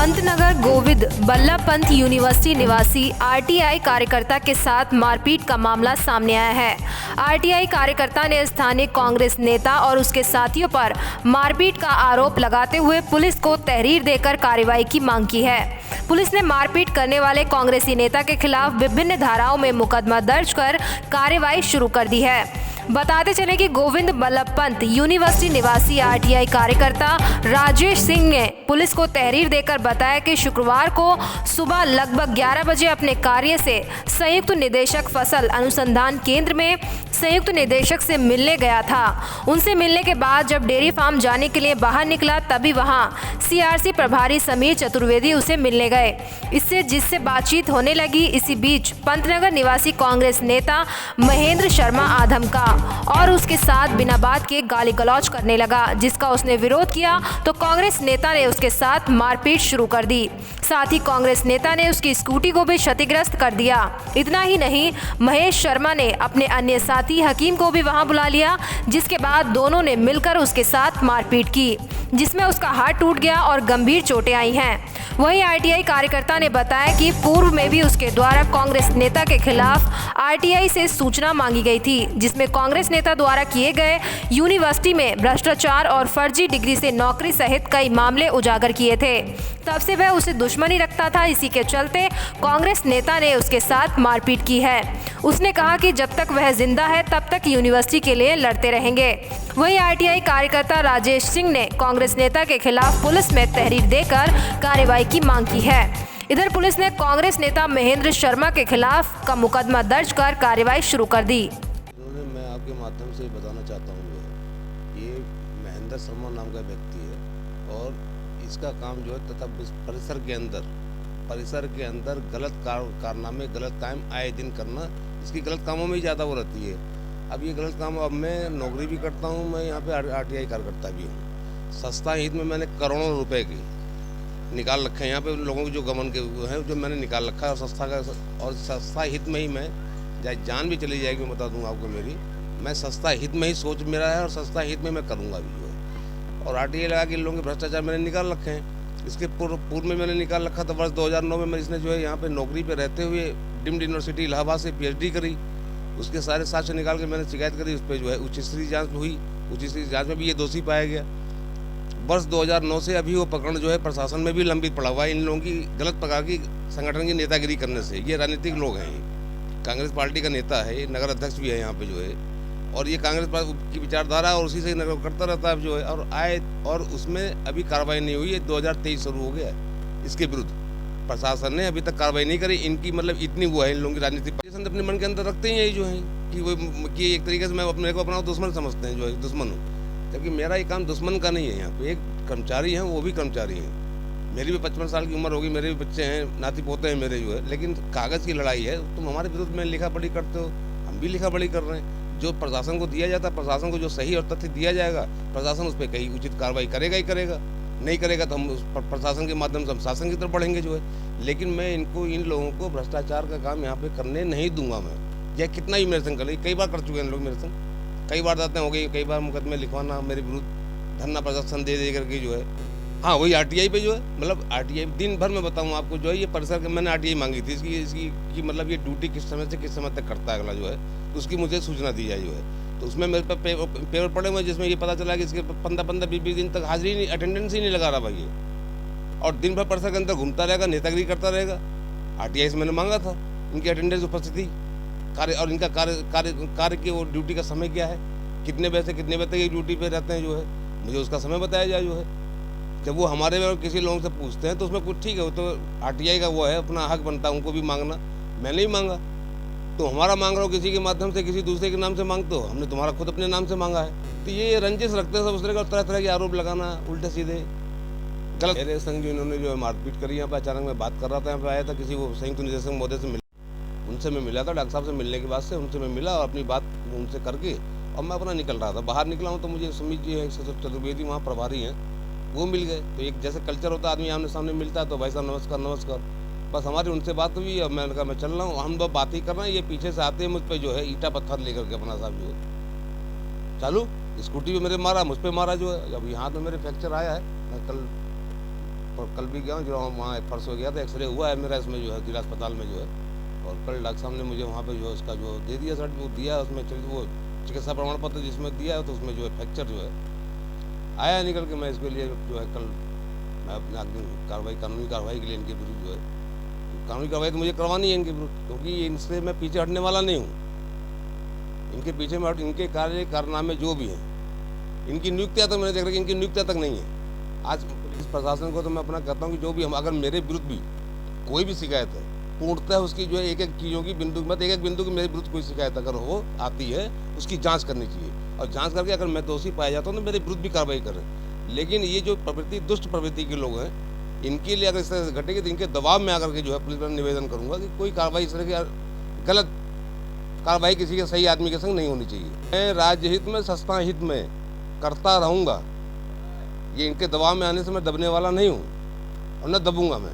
Pantnagar Govind Ballabh Pant university निवासी RTI कार्यकर्ता के साथ मारपीट का मामला सामने आया है। आरटीआई कार्यकर्ता ने स्थानीय कांग्रेस नेता और उसके साथियों पर मारपीट का आरोप लगाते हुए पुलिस को तहरीर देकर कार्रवाई की मांग की है। पुलिस ने मारपीट करने वाले कांग्रेसी नेता के खिलाफ विभिन्न धाराओं में मुकदमा दर्ज कर कार्रवाई शुरू कर दी है। बताते चले कि गोविंद बल्लभ पंत यूनिवर्सिटी निवासी आरटीआई कार्यकर्ता राजेश सिंह ने पुलिस को तहरीर देकर बताया कि शुक्रवार को सुबह लगभग 11 बजे अपने कार्य से संयुक्त निदेशक फसल अनुसंधान केंद्र में संयुक्त निदेशक से मिलने गया था। उनसे मिलने के बाद जब डेयरी फार्म जाने के लिए बाहर निकला तभी वहां सीआरसी प्रभारी समीर चतुर्वेदी उसे मिलने गए। जिससे बातचीत होने लगी। इसी बीच पंतनगर निवासी कांग्रेस नेता महेंद्र शर्मा आधम का और उसके साथ बिना बात के गाली गलौज करने लगा, जिसका उसने विरोध किया तो कांग्रेस नेता ने उसके साथ मारपीट शुरू कर दी। साथ ही कांग्रेस नेता ने उसकी स्कूटी को भी क्षतिग्रस्त कर दिया। इतना ही नहीं, महेश शर्मा ने अपने अन्य साथी हकीम को भी वहां बुला लिया, जिसके बाद दोनों ने मिलकर उसके साथ मारपीट की, जिसमें उसका हाथ टूट गया और गंभीर चोटें आई हैं। वहीं आरटीआई कार्यकर्ता ने बताया कि पूर्व में भी उसके द्वारा कांग्रेस नेता के खिलाफ आरटीआई से सूचना मांगी गई थी, जिसमें कांग्रेस नेता द्वारा किए गए यूनिवर्सिटी में भ्रष्टाचार और फर्जी डिग्री से नौकरी सहित कई मामले उजागर किए थे। तब से वह उसे दुश्मनी रखता था। इसी के चलते कांग्रेस नेता ने उसके साथ मारपीट की है। उसने कहा कि जब तक वह जिंदा है तब तक यूनिवर्सिटी के लिए लड़ते रहेंगे। वहीं आरटीआई कार्यकर्ता राजेश सिंह ने कांग्रेस नेता के खिलाफ पुलिस में तहरीर देकर कार्रवाई की मांग की है। इधर पुलिस ने कांग्रेस नेता महेंद्र शर्मा के खिलाफ का मुकदमा दर्ज कर कार्रवाई शुरू कर दी। मैं आपके माध्यम से बताना चाहता हूँ, ये महेंद्र शर्मा नाम का व्यक्ति है और इसका काम जो है तथा परिसर के अंदर गलत कारनामे गलत काम आए दिन करना, इसकी गलत कामों में ही ज़्यादा वो रहती है। अब ये गलत काम, अब मैं नौकरी भी करता हूँ, मैं यहाँ पे आरटीआई कार्यकर्ता भी हूँ। सस्ता हित में मैंने करोड़ों रुपए की निकाल रखे हैं यहाँ पे लोगों के जो गमन के हैं, जो मैंने निकाल रखा है और सस्ता हित में ही मैं जान भी चली जाएगी, मैं बता दूंगा आपको मैं सस्ता हित में ही सोच मेरा है और सस्ता हित में मैं करूँगा भी जो है। और आरटीआई लगा के लोगों के भ्रष्टाचार मैंने निकाल रखे हैं। इसके पूर्व में मैंने निकाल रखा था वर्ष 2009 में इसने जो है यहाँ पे नौकरी पे रहते हुए डीम्ड यूनिवर्सिटी इलाहाबाद से पीएचडी करी। उसके सारे साक्ष्य निकाल के मैंने शिकायत करी, उस पर जो है उच्च स्तरीय जाँच हुई। उच्च स्तरीय जाँच में भी ये दोषी पाया गया। वर्ष 2009 से अभी वो प्रकरण जो है प्रशासन में भी लंबित पड़ा हुआ है, इन लोगों की गलत प्रकार की संगठन की नेतागिरी करने से। ये राजनीतिक लोग हैं, कांग्रेस पार्टी का नेता है, ये नगर अध्यक्ष भी है यहाँ पे जो है, और ये कांग्रेस की विचारधारा और उसी से नगर करता रहता है जो है। और उसमें अभी कार्रवाई नहीं हुई है। 2023 शुरू हो गया है इसके विरुद्ध, प्रशासन ने अभी तक कार्रवाई नहीं करी। इनकी मतलब इतनी वो है इन लोगों की राजनीतिक पोजीशन अपने मन के अंदर रखते ही यही जो है कि एक तरीके से मैं अपने को अपना दुश्मन समझते हैं, जो है दुश्मन हूँ, जबकि मेरा ये काम दुश्मन का नहीं है। यहाँ पे एक कर्मचारी हैं, वो भी कर्मचारी हैं। मेरी भी 55 साल की उम्र होगी, मेरे भी बच्चे हैं, नाती पोते हैं मेरे जो है, लेकिन कागज़ की लड़ाई है। तुम हमारे विरुद्ध में लिखा पढ़ी करते हो, हम भी लिखा पढ़ी कर रहे हैं। जो प्रशासन को दिया जाता है, प्रशासन को जो सही और तथ्य दिया जाएगा, प्रशासन उस पर कहीं उचित कार्रवाई करेगा ही करेगा। नहीं करेगा तो हम उस प्रशासन के माध्यम से हम शासन की तरफ बढ़ेंगे जो है। लेकिन मैं इन लोगों को भ्रष्टाचार का काम यहाँ पे करने नहीं दूंगा। मैं यह कितना ही मेरे संग कर, कई बार कर चुके हैं लोग मेरे संग, कई बार जाते हो गई, कई बार मुकदमे लिखवाना मेरे विरुद्ध, धरना प्रदर्शन दे करके जो है। हाँ, वही आरटीआई पे जो है, मतलब आरटीआई दिन भर में बताऊँ आपको जो है, ये परिसर के मैंने आरटीआई मांगी थी इसकी मतलब ये ड्यूटी किस समय से किस समय तक करता है अगला जो है, तो उसकी मुझे सूचना दी जाए जो है। तो उसमें मेरे पे पेपर पड़े हुए जिसमें ये पता चला कि इसके 15-20 दिन तक हाजिरी नहीं, अटेंडेंस ही नहीं लगा रहा भाई ये, और दिन भर परिसर के अंदर घूमता रहेगा, नेतागिरी करता रहेगा। आरटीआई से मैंने मांगा था इनकी अटेंडेंस उपस्थिति कार्य और इनका कार्य की वो ड्यूटी का समय क्या है, कितने बजे से कितने बजे तक ये ड्यूटी पे रहते हैं जो है, मुझे उसका समय बताया जाए जो है। जब वो हमारे में किसी लोगों से पूछते हैं तो उसमें कुछ ठीक है, वो तो आरटीआई का वो है, अपना हक बनता है उनको भी मांगना। मैंने ही मांगा, तो हमारा मांग रहा हो किसी के माध्यम से, किसी दूसरे के नाम से मांगते हो, हमने तुम्हारा खुद अपने नाम से मांगा है। तो ये रंजिश रखते हैं सब उस तरह तरह के आरोप लगाना, उल्टे सीधे गलत। मेरे संग जो इन्होंने जो है मारपीट करी, यहाँ पे अचानक मैं बात कर रहा था, यहाँ पे आया था किसी वो संयुक्त निदेशक महोदय से उनसे मैं मिला था, डॉक्टर साहब से मिलने के बाद से उनसे मैं मिला और अपनी बात उनसे करके और मैं अपना निकल रहा था। बाहर निकला हूँ तो मुझे समीर जी है चतुर्वेदी वहाँ प्रभारी हैं, वो मिल गए। तो एक जैसे कल्चर होता है, आदमी आमने सामने मिलता है तो भाई साहब नमस्कार, बस हमारी उनसे बात हुई। अब मैंने कहा मैं चल रहा हूँ, हम लोग बात ही कर रहे हैं, ये पीछे से आते हैं मुझ पर जो है ईटा पत्थर लेकर के अपना साहब जो है चालू स्कूटी पे मेरे मारा, मुझ पर मारा जो है। अब यहाँ तो मेरे फ्रैक्चर आया है, मैं कल पर कल भी गया हूँ, जो वहाँ परसों गया था, एक्सरे हुआ है मेरा इसमें जो है जिला अस्पताल में जो है। और कल डॉक्टर साहब ने मुझे वहाँ पे जो है उसका जो दे दिया सर्टिफिकेट दिया, उसमें वो चिकित्सा प्रमाण पत्र जिसमें दिया है, तो उसमें जो है फ्रैक्चर जो है आया निकल के। मैं इसके लिए जो है कल मैं अपने आगे कार्रवाई, कानूनी कार्रवाई के लिए इनके विरुद्ध जो है, कानूनी कार्रवाई तो मुझे करवानी है इनके विरुद्ध, क्योंकि इनसे मैं पीछे हटने वाला नहीं हूँ। इनके पीछे में इनके कार्य कारनामे जो भी हैं, इनकी नियुक्तियाँ तो मैंने देख रहा कि इनकी नियुक्तियाँ तक नहीं है। आज पुलिस प्रशासन को तो मैं अपना कहता हूँ कि जो भी हम, अगर मेरे विरुद्ध भी कोई भी शिकायत है, पूर्णतः उसकी जो है एक एक चीज़ों की बिंदु मत एक एक बिंदु की मेरे विरुद्ध कोई शिकायत अगर हो आती है, उसकी जांच करनी चाहिए, और जांच करके अगर मैं दोषी पाया जाता हूँ तो मेरे विरुद्ध भी कार्रवाई करें। लेकिन ये जो प्रवृत्ति, दुष्ट प्रवृत्ति के लोग हैं, इनके लिए अगर इस तरह से घटेगी तो इनके दबाव में आकर के जो है पुलिस पर निवेदन करूँगा कि कोई कार्रवाई इस तरह की गलत कार्रवाई किसी के सही आदमी के संग नहीं होनी चाहिए। मैं राज्य हित में, संस्था हित में करता रहूँगा। ये इनके दबाव में आने से मैं दबने वाला नहीं हूँ और न दबूंगा मैं।